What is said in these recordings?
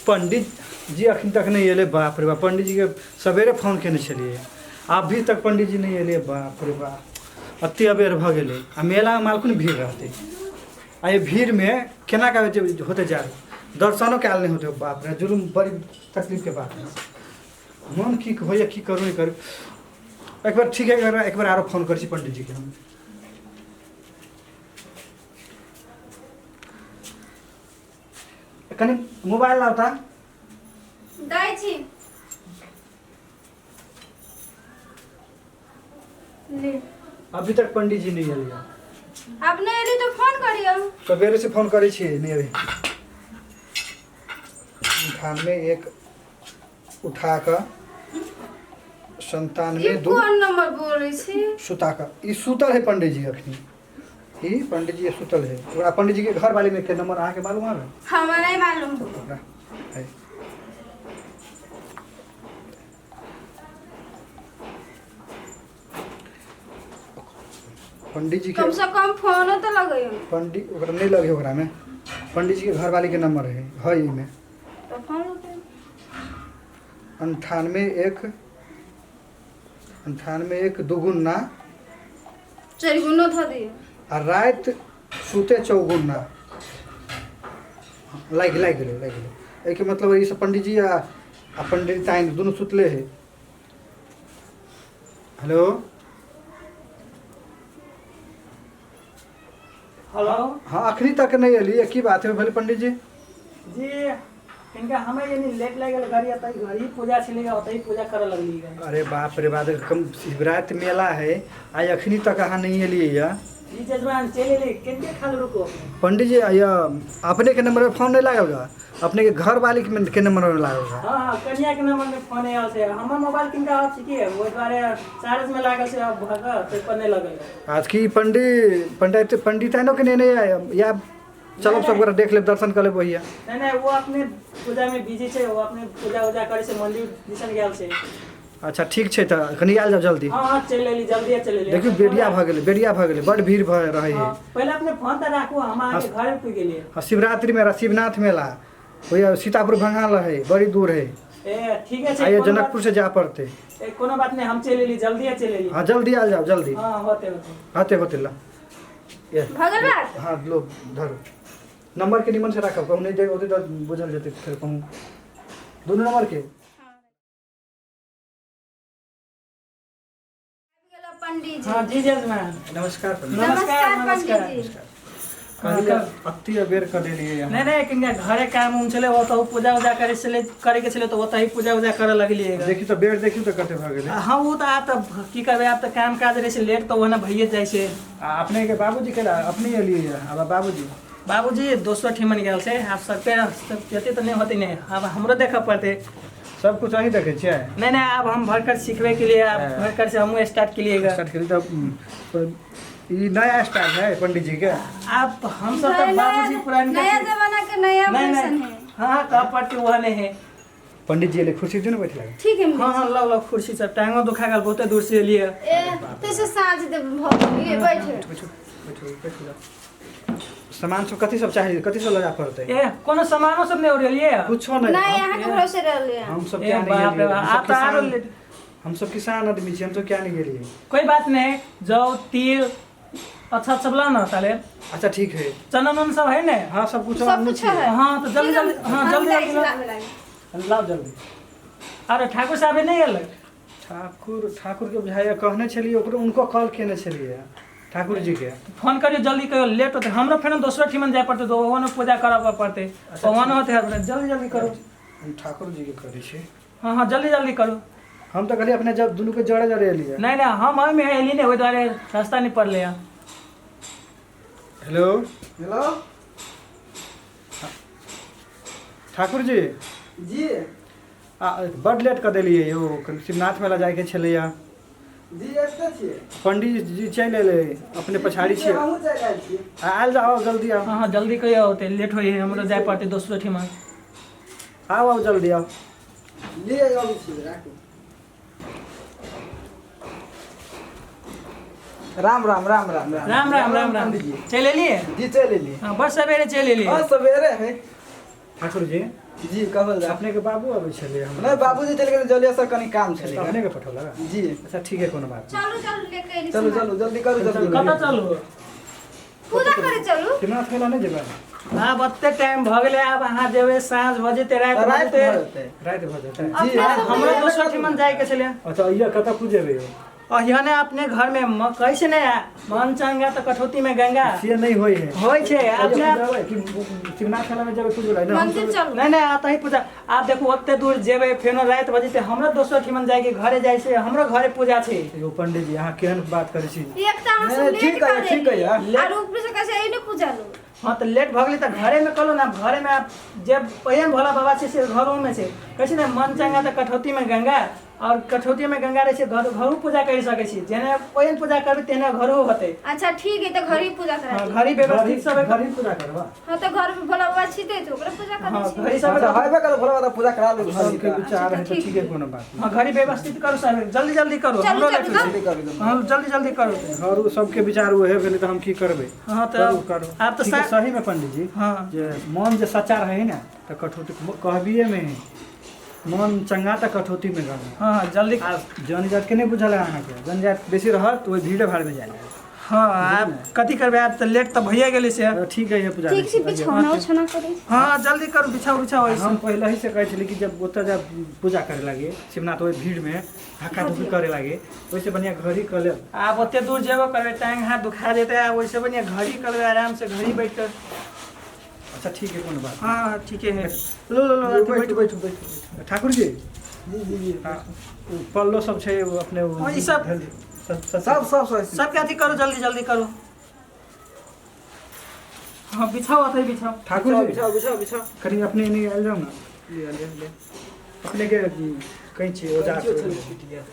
पंडित जी अखन तक नहीं अले। बाप रे बाप, पंडित जी के सवेरे फोन केने छलिए, अभी तक पंडित जी नहीं अले। बाप रे बाप, अति अबेर भ गेले। आ मेला में मालकुन भीड़ रहते, आ ये भीड़ में केना का होते जा दर्शनों के आल नहीं होते। बाप रे, जुलूम बड़ी तकलीफ के बात है। मन की होइए, की करूँ नहीं करूँ। एक बार ठीक है, एक बार आरो फोन कर पंडित जी के हम। कनी मोबाइल लाता दाई छी ले। अभी तक पंडित जी नहीं आइए। अब नहीं एली तो फोन करियो। सवेरे से फोन करे छी नहीं अभी। धाम में एक उठा कर 97 दो कौन नंबर बोल रही छी? सुता का ई सुतल है पंडित जी अखनी। ई पंडित जी सुतल है। ओकरा पंडित जी के घर वाले में के नंबर आके मालूम है? हमरा नहीं मालूम है। पंडित जी के कम से कम फोन तो लगाइयो। पंडित ओकरा नहीं लगे, ओकरा में पंडित जी के घर वाले के नंबर है ई में। तो फोन लगे 98 1 दुगुना 4 गुना था दियो। आ रात सुते 4 गुना लाग गेले। एके मतलब ई सब पंडित जी आ पंडित ताइन दोनों सुतले है। Hello hello. हाँ, अखनी तक नहीं अली। की बात है भले पंडित जी? जी इनका हमें यानी लेट लग गया घर आता घर ही पूजा चलेगा होता ही पूजा करे लगली है। अरे बाप रे बाप, कम शिवरात्रि मेला है, आज अखनी तक अहाँ नहीं अलिए या? जी जजमान चले ले किनके खाल रुको। पंडित जी या अपने के नंबर में फोन नहीं लागेगा? अपने के घर वाले के नंबर में लागेगा? हाँ कन्या के नंबर में फोन आयल से हमर मोबाइल किनका आप छिकी है वो द्वारे चार्ज में लागल से अब भगा तो पर नहीं लगल। आज की पंडित आइनो के नहीं या चलो सब बार देख ले, दर्शन कर ले भैया। नहीं वो अपने पूजा में बिजी छे, वो अपने पूजा करे से मंदिर दिसन गेल से। अच्छा ठीक है, तो कनी आल जाओ जल्दी। हाँ चले ली जल्दी चले ली। देखियो बेड़िया भ गेले, बड़ भीड़ भ रही है। पहले अपने फोन तो राखो, हम आके घर पे गेलिए। शिवरात्रि में शिवनाथ मेला भैया सीतापुर भंगाल है, बड़ी दूर है। ए ठीक है, आइए जनकपुर से जा पड़ते। कोनो बात नहीं, हम चले ली जल्दी चले ली। हाँ जल्दी आ जाओ जल्दी। हाँ होते ला भगल बात। हाँ लो धरो नंबर के निमन से रखब, कहूँ नहीं दे होते तो बुझल जते। फिर कहूँ दोनों नंबर के। पंडित जी। हाँ जी जजमान नमस्कार नमस्कार पंडित जी। अति अबेर कर देलिए। नहीं किनका घरे काम उम चले वो तो पूजा उजा करे के चले तो वो ही पूजा उजा करे लगलिए। देखी तो बेर देखी तो कते भ गेले। हाँ वो तो आप तो की करबे, आप तो काम काज रहे से लेट तो वना भइए जाय से। अपने के बाबूजी के अपने लिए अब बाबूजी दोस्तों ठिमन गेल से आप सब पे जते तो नहीं होती नहीं, अब हमरो देखा पड़ते। सब कुछ वही देखे छे। नहीं अब हम भरकर सीखने के लिए आप भरकर से हम स्टार्ट के लिए स्टार्ट करी तो ये नया स्टाइल है पंडित जी के। आप हम सब तो बाबूजी पुराने नया जमाना के नया वर्जन है। हाँ का पड़ती वो नहीं है। पंडित जी ले कुर्सी जो बैठ लगे। ठीक है। हाँ लो कुर्सी सब टांगो दुखा गल बहुत दूर से लिए। तैसे साँझ दे ये बैठे। सामान सब कथी सब चाहिए, कथी सब लगा पड़ते? ए कोनो सामानो सब नहीं उड़ेलिए कुछ नहीं। नहीं यहाँ के भरोसे रह लिया। हम सब ए क्या बाप रे नहीं, आप तो आरो लेट। हम सब किसान आदमी छी, हम तो क्या नहीं गेलिए। कोई बात नहीं, जौ तिल अच्छा सब लाना ताले। अच्छा ठीक है, चना सब है ना? हाँ सब कुछ है। हाँ तो जल्दी हाँ जल्दी लाओ जल्दी। अरे ठाकुर साहब नहीं आयल? ठाकुर के भाई कहने छलिए, उनको कॉल केने छलिए ठाकुर जी के। फोन करियो जल्दी करियो, लेट होते हमरो फिर दूसरा ठिमन जाए पड़ते तो वहाँ पूजा करब पड़ते। वहाँ होते जल्दी करो। हम ठाकुर जी के करे छी। हाँ जल्दी करो। हम तो कहलिए अपने जब दोनों के जड़े एलिए। नहीं हम में एली नहीं वही द्वारे रास्ता नहीं पड़ लिया। हेलो ठाकुर जी जी बड लेट कर दिलिए यो, शिवनाथ मेला जाए के छलिए। जी एते छिए। पंडित जी चल एले अपने पछाड़ी छिए। हमहु चल आइल छी। आयल जाओ जल्दी आओ। हाँ जल्दी कहियो होते लेट होई हमरो जाए पड़ते दूसरा ठिमन। आओ जल्दी आओ। ले आबी छी राखू। राम राम राम राम राम राम राम राम पंडित जी। चले लिए? जी चल लिए। हाँ बस सवेरे चले लिए। हाँ सवेरे है। ठाकुर जी जी कहल जा अपने के बाबू अबै छले हम नहीं बाबूजी चल गेल जल्दी सर कनी काम तो छले अपने के पठौला जी अच्छा ठीक है कोनो बात चलू चलू लेके एली चलो सामान। चलो जल्दी करू जल्दी कतऽ चलू पूजा करे चलू कितना थैला नहीं जेबा आब ओते टाइम भ गेलै आब अहाँ जेबै साँझ भ जेतै राति भ रात जेतै होते रात भ जेतै जी अपना सब हमरा ले- दोसर ठिमन जाइके छलै अच्छा ये कतऽ पूजेबै अहियाने अपने घर में कहै छै ने मन चंगा त कठौती में गंगा से नहीं होई है होइ छै अपने पूजेबै कि शिवनाथ थैला में जेबै पूजेबै नहीं हम मंदिर चलू नहीं नहीं आतही पूजा आप देखो ओते दूर जेबै फेनो राति भ जेतै हमरा दोसर ठिमन जाइके घरे जाइ छै हमरो घरे पूजा छै यो पंडित जी अहाँ केहन बात करै छी एक त अहाँ सब नहीं, लेट ठीक है, करे ठीक है यार। और ऊपर से कैसे एने पूजा लो हाँ तो लेट भ गेलै त घरे में कहलो ना घरे में आप जे पहिन भोला बाबा छै से घरों में छै कहै छै ने मन चंगा त कठौती में गंगा और कठौती में गंगा रहे छै घरो पूजा कर सकै छी जेने पहिन पूजा करबै तेने घरो होतै अच्छा ठीक है तो घर ही पूजा करा हाँ, दी। घरी व्यवस्थित सब घर ही पूजा करबा हाँ तो घर में भोला बाबा छिटे तो ओकरा पूजा कर हाँ दी घरी सब अच्छा हाईवे कर भोला बाबा पूजा करा लो सबके विचार है तो ठीक ठीक है कोनो बात हाँ घरी व्यवस्थित करू सब जल्दी जल्दी करू चलू, हमरो चलू, लेट चलू। होइछै। जल्दी कर दो हाँ जल्दी जल्दी करू नहीं घर सबके विचार उहे भेलै तो हम की करबै हाँ तो करू करू आप तो ठीक है, सही में पंडित जी हाँ जे मन जे सच्चा रहे ना तो कठौती कहबिए में मन चंगा त कठौती में गल हाँ जल्दी आ जन जात के नहीं बुझल है अहाँके जन जात बेसी रहत तो भीड़ भाड़ में जाए हाँ आप कथी करबै आप तो लेट तो भइए गेली से ठीक है ये पूजा ठीक से बिछौना उछौना करे हाँ जल्दी करू बिछाओ बिछाओ ऐसे हम पहले ही से कहै छली कि जब ओतऽ जब पूजा करे लागे शिवनाथ ओहि भीड़ में धक्का धुक्की करे लागे वैसे बढ़िया घर ही कर ले आप ओते दूर जेबो करबै टांग हाथ दुखा देतै आ वैसे बढ़िया घड़ी करबै आराम से घड़ी बैठ कर अच्छा ठीक है कोनो बात हाँ हाँ, ठीक है लो लो लो अथी बैठ बैठो बैठो ठाकुर जी जी जी जी हाँ, उ पल्लो सब छै वो अपने वो हाँ, ई सब- धैल दी। सब सब सबके अथी करू जल्दी जल्दी करू हाँ बिछाओ अथी बिछाओ ठाकुर जी बिछाओ बिछाओ बिछाओ कहीं अपने नहीं आयल जाओ ना ले ले ले अपने के कहीं छी औजार चलो से। छूट गया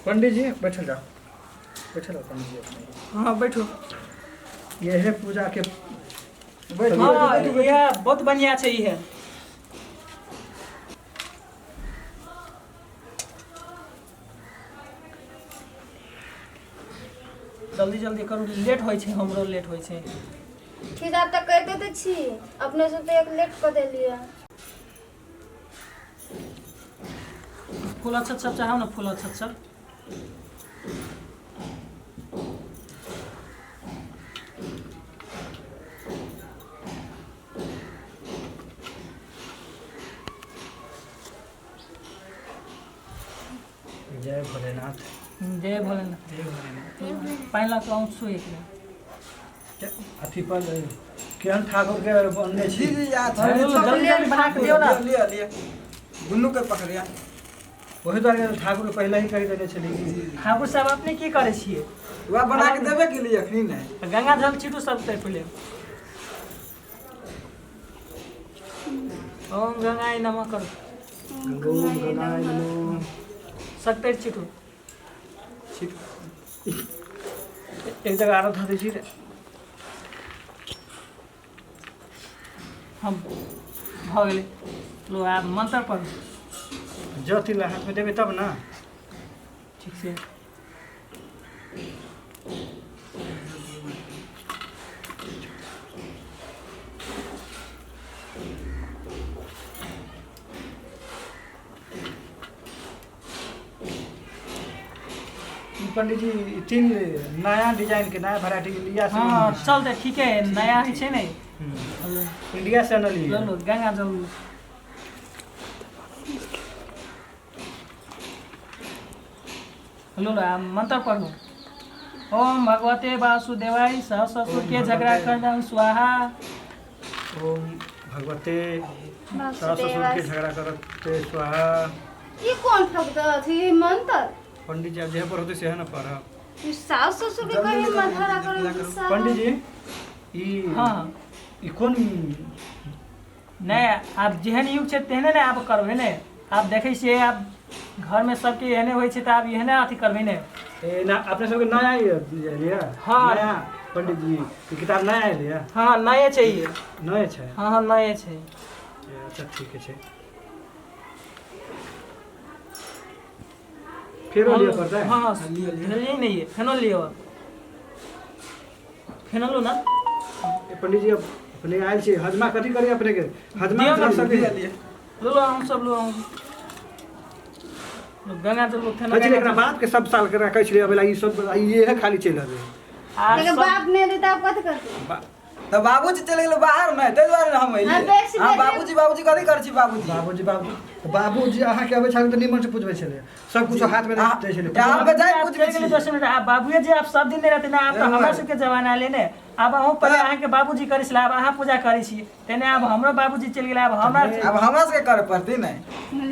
पंडित जी बैठल जाओ पंडित जी अपने। हाँ बैठो ये है पूजा के बैठो हाँ बैठो यह बहुत बढ़िया छै ई है जल्दी जल्दी करू लेट होइ छै हमरो लेट होइ छै ठीक है तो कहते तो छी अपने से तो एक लेट कर देलिए फूल अच्छा अच्छा चाहौ न फूल अच्छा अच्छा जय भोलेनाथ जय भोलेनाथ जय भोलेनाथ पानि ला तो आउँछु एक अथी पर केहन ठाकुर के बनने जी छी जी याद हाँ, है लो, लो, जल्दी जल्दी बना के दियो ना लिया लिया दुनू के पकड़िया वही दुआरे ठाकुर पहले ही कहि देने छली कि ठाकुर साहब अपने की करै छियै वह बना के देवे के लिए अखनी नहीं गंगा जल छिटू सबसे पहिले ओम गंगाय नमः करू ओम गणाय नमो सकते छिटू एक जगह आरो धऽ दै छी रे हम भऽ गेलै लो आब मंत्र पढ़ू जति ला हाथ में देबै तब ना ठीक से पंडित जी तीन नया डिजाइन के नया वैरायटी के लिया से हाँ चलते ठीक है नया ही छै ने इंडिया से न लिए लो लो गंगा जल लो। लो लो आब मंत्र पढ़ू ओम भगवते वासुदेवाय सह ससुर के झगड़ा करना स्वाहा ओम भगवते सास ससुर के झगड़ा करते स्वाहा ये कौन फकता थी मंत्र पंडित जी अब जेह पर होते सेह न पढ़ब ये सास ससुर के कहीं मंथरा करो पंडित जी ई हाँ ई कोन नहीं आप जेहन युग छै तेहने ने आप करबै ने आप देखै छियै आप घर में सबके एहने होइ छै तऽ आप एहने अथी करबै ने ए ना अपने सबके नया ही लिया हाँ। नया पंडित जी ई किताब नया लिया हाँ नए चाहिए नए छै हाँ हाँ नए छै अच्छा ठीक है छै फेरो लिया पड़ता है। हाँ हाँ लिया नहीं है फेनल लियो फेनल लो ना ए, पंडित जी अब अपने आयल छी हजमा कथी करी अपने के हजमा दिया कर ना, सके लो हम सब लो गंगा जल फेनल कथी एकरा बाप के सब साल के रखै छलिए अबे ई सब ये है खाली चल रहे लेकिन बाप ने देता आप कथी करते तो बाबूजी चले गेल बाहर नहीं ताहि दुआरे हम हाँ, अइली बेसी हां बेसी। बाबूजी कथी करै छी बाबूजी बाबूजी अहाँ के अबै छल त निमन से पूछबै छले सब कुछ हाथ में दै छले यहाँ पे जाए आप कुछ चले गेले 10 मिनट आप बाबूए जी आप सब दिन दे रहते ना आप तो हमरा सबके जमाना लेने अब अहूँ पहले अहाँ के बाबूजी करै छला अब अहाँ पूजा करै छी तेने अब हमरो बाबूजी चल गेला अब हमरा अब हमरा से करे पड़ती नहीं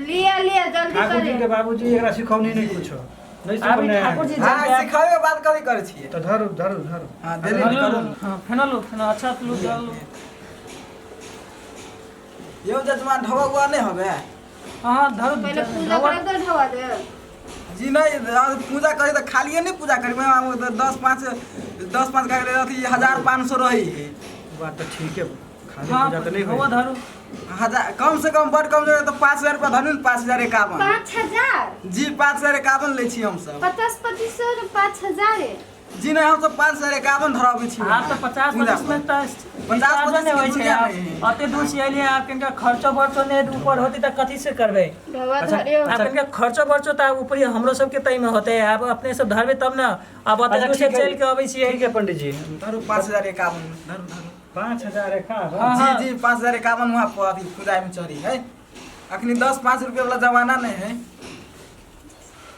लिया लिया जल्दी ठाकुर जी करे के बाबूजी एकरा सिखौनी नहीं कुछो नहीं अभी सिखौने ठाकुर जी हां सिखावे के बात कथी करे छी तो धरू धरू धरू हां दे दे करू हां फेनल लो फेनल अच्छा लो जल लो यो जजमान ढवा हुआ नहीं होबे हां धरो पहले पूजा करे तो ढवा दे जी नहीं पूजा करे तो खालिए नहीं पूजा करी मैं 10 5 का अथी 1500 रही है बात तो ठीक है खाली हां पूजा तो नहीं वो होई धरो हजार कम से कम बड़ कम जगह तो 5000 रुपया धनु 5051 5000 जी 5051 ले छी हम सब 50-25 5000 जी नहीं हम सब 5051 धराबे छी हां तो 50-50 में तो 50-50 नहीं होय दुनिया छै में है। अते दूर से एलिए आप कनका खर्चो बर्चो ने ऊपर होती त कथि से करबे ढवा अच्छा, धरियो आप कनका खर्चो बर्चो त ऊपर हमरो सब के तई में होते अब अपने सब धरबे तब ना अब अते अच्छा, दूर से ठीक है। चल के अबै छी ठीक है पंडित जी धरु 5051 धरु धरु 5000 का हाँ, हाँ। जी जी 5051 वहाँ पर अभी पूजा में चढ़ी है अखनी 10-5 रुपया वाला जमाना नहीं है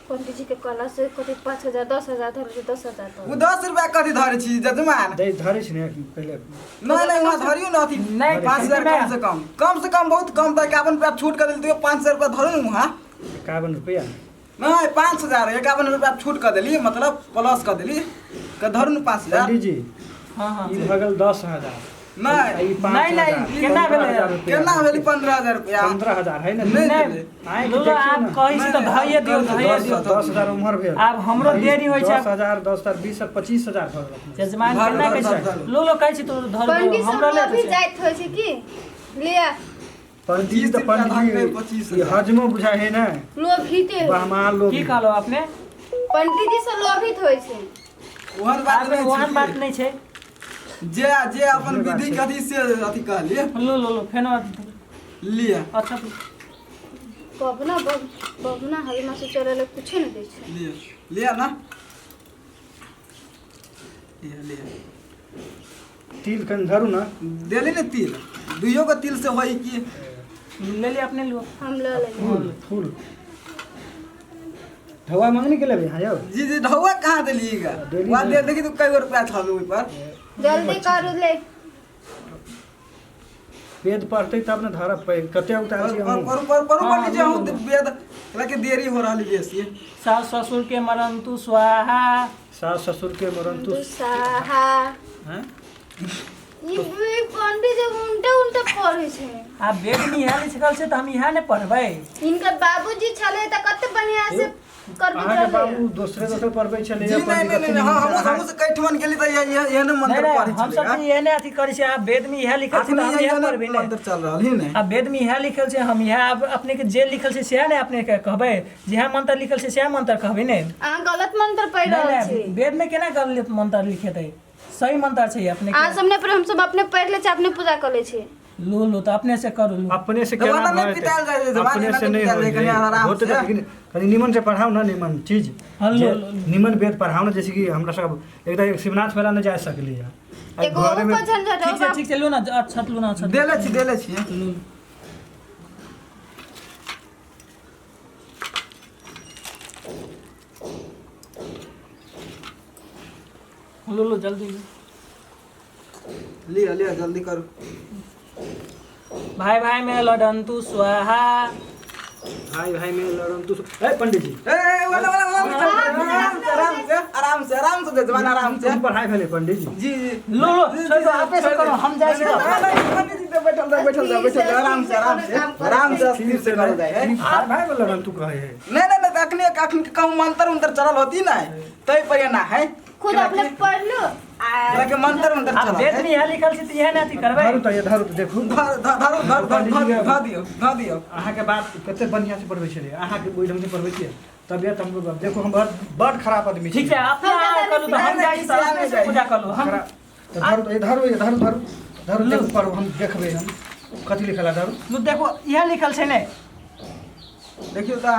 पंडित जी के कला से कथी 5000 10000 धर 10000 तो वो 10 रुपया कथी धरे छी जजमान दे धरे छी ने पहले नहीं नहीं वहाँ धरियो ना अथी नहीं, 5000 नहीं। कम से कम बहुत कम था 51 रुपया छूट कर दिल 500 रुपया धरू न वहाँ 51 रुपया नहीं 5000 51 रुपया छूट कर दिली मतलब प्लस कर दिली का धरू न 5000 पंडित जी हां हां ई भगल 10000 नहीं नहीं, केना भेलै? केना भेली 15000 रुपया 15000 है ना नहीं नहीं भेलै। आइ लो आप कहि छी त धइए दियो धइए दियो 10000 उम्र भेल आब हमरो देरी होय छै 10000 10000 20 25000 भर रखने जजमान धर, केना धर, कहै धर, छै धर। लो लो कहै छी तो धर पंडित दो सब हमरो ले भी छै जाइत होय छै की लिया पंडित जी तो 30 रुपया पंडित धान जी पे 25 ये हजमो बुझाय है ना लोभिते हो बहमान लोग की कहलो अपने पंडित जी से लोभित होय छै ओहन बात आब नहीं ओहन बात छै नहीं छै जे जे अपन ओहन बात विधि छै। के अथी से अथी कहलिए लो फेनो लिया अच्छा तो बबना हलमा से चले कुछ नहीं दै छै लिया लिया ना लिया लिया तिल कन धरू ना देली ने तिल दुइयो के तिल से होई कि ले ले अपने लो हम ले ले फूल फूल धवा मांगने के लिए हाँ यो जी जी ढौआ कहाँ देलिएगा देली वहाँ नहीं। दे देखी तो कई गो रुपया था ओहि पर जल्दी करू ले वेद पढ़ते तब न धरब पे कते उतार छी हम पर हाँ, पंडित जी हम लो। वेद लगे देरी हो रहली बेसी सास ससुर के मरंतु स्वाहा सास ससुर के मरण तू दुसाहा हैं ई भी पंडित जी उल्टा उल्टा पढ़े छै आ बेद में इहा लिखल छै त हम इहा ने पढ़बै इनका बाबूजी छले त कते बढ़िया से करबे अहाँ के चले बाबू दूसरे पढ़बै छले जी नहीं नहीं नहीं हम से कैठमन गेली त ये न नहीं मंत्र नहीं पढ़ी हम सब छलै ये ने अथी करै छै आ वेद में इहा लिखल छै त हम इहा पढ़बै ने मंत्र चल रहल ही नहीं आ वेद में इहा लिखल छै हम इहा अपने के जे लिखल छै सेहा ने अपने के कहबै जेहा मंत्र लिखल छै सेहा मंत्र कहबै ने अहाँ गलत मंत्र पढ़ि नहीं रहल छी नहीं वेद में केना गलत मंत्र लिखेतै सही मंत्र छै अपने आज के हमने पर हम सब अपने पढ़ ले छी अपने पूजा कर ले छी लो लो त अपने से करू लो अपने से जमाना केना नहीं बितायल जाय छै, जमाना अपने से नहीं नहीं बितायल जाय, हो कनी आराम होते से। तो लेकिन कनी निमन से पढ़ाओ ना निमन चीज हाँ, लो, जे लो, लो। निमन वेद पढ़ाओ ना जैसे कि हमरा सब एकदम शिवनाथ वाला न जा सकली है आ एगो घरे में ऊपर झंझट ठीक छै लो ना अच्छा लो ना अच्छा देले छी लो लो लो जल्दी लो लिया लिया जल्दी करू भाई भाई में लडंतु स्वाहा भाई भाई में लड़न तू ए पंडित जी ए वाला आराम से दे जमाना आराम से तुम पढ़ाई भेले पंडित जी जी जी लो लो छोड़ दो आपे से करो हम जाए छी पंडित जी बैठल आराम से स्थिर से करो जाए है भाई भाई में लड़न तू कहे है नहीं अखनी कहूँ मंत्र उंतर चलल होती ना तई पर ना है खुद अपने पढ़ लो के मंत्र उंतर अब चलल वेद है में यह लिखल छै त यह ना अथी करबै धरू तो ये धरू तो देखू धर दियो अहाँ के बात कते बढ़िया से पढ़बै छलिए अहाँ के ओइ ढंग से पढ़बै छियै तबियत हमको देखो हम बड़ खराब आदमी ठीक है अपने करू तो हम जाई तो अपने से पूजा करू हम तो धरो इधर धरो देखो पढ़ो हम देखबे हम कथी लिखल है धरो नु देखो यहाँ लिखल छै ने देखियो तो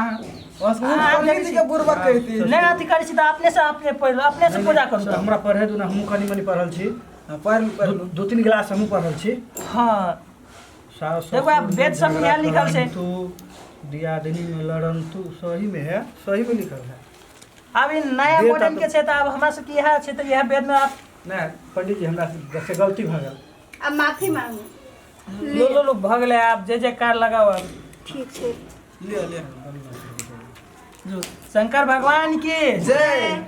पंडित जी के बुरबक कहती नहीं अथी करै छी त अपने से पढ़ अपने से पूजा करू हमरा पढ़े दू ना हम कनी मनी पढ़ल छी पढ़ दो तीन गिलास हम पढ़ल छी हां देखो आप वेद सब में यहाँ लिखल छै तू दियादनी में लड़न तू सही में है सही में लिखल है अब इ नया वेद मॉडर्न तो- के छै त अब हमरा सब के यह छै त यह वेद में आप नहीं पंडित जी हमरा से गलती भ गेल अब माफी मांगू लो भ गेलै आप जे कार लगाओ अब ठीक है ले जो शंकर भगवान की जय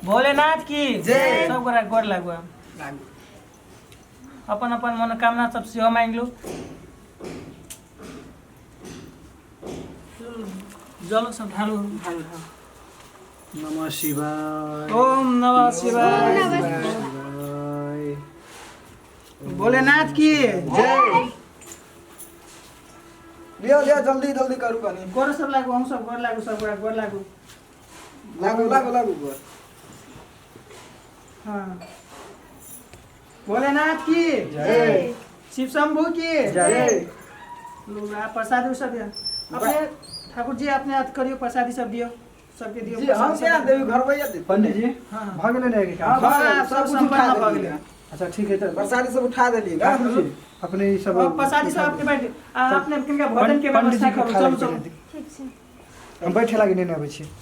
भोलेनाथ की जय। सब गोरा गोर लागू अपन अपन मनोकामना सब सेहो मांग लो जल सब ढालू नमः शिवाय ओम नमः शिवाय शिवाय भोलेनाथ की जय लियो जल्दी करू कनी गोर सब लागू हम सब गोर लागू सब गोरा गोर लागू लागू हाँ भोलेनाथ की जय शिव शंभू की जय लोग आप प्रसाद सब दियो अपने ठाकुर जी अपने हाथ करियो प्रसादी सब दियो सबके दियो जी हम क्या देवी घर भैया दे पंडित जी हाँ। भ गेलै ने एक हाँ, काम हाँ, सब संपन्न भ गेलै अच्छा ठीक है तो प्रसादी सब उठा देली ना ठाकुर जी अपने ई सब और प्रसादी सब अपने बैठ अपने किनका भोजन के पंडित व्यवस्था जी के करू खाए चलो के चलो ठीक है हम बैठे लागी नहीं आबै छी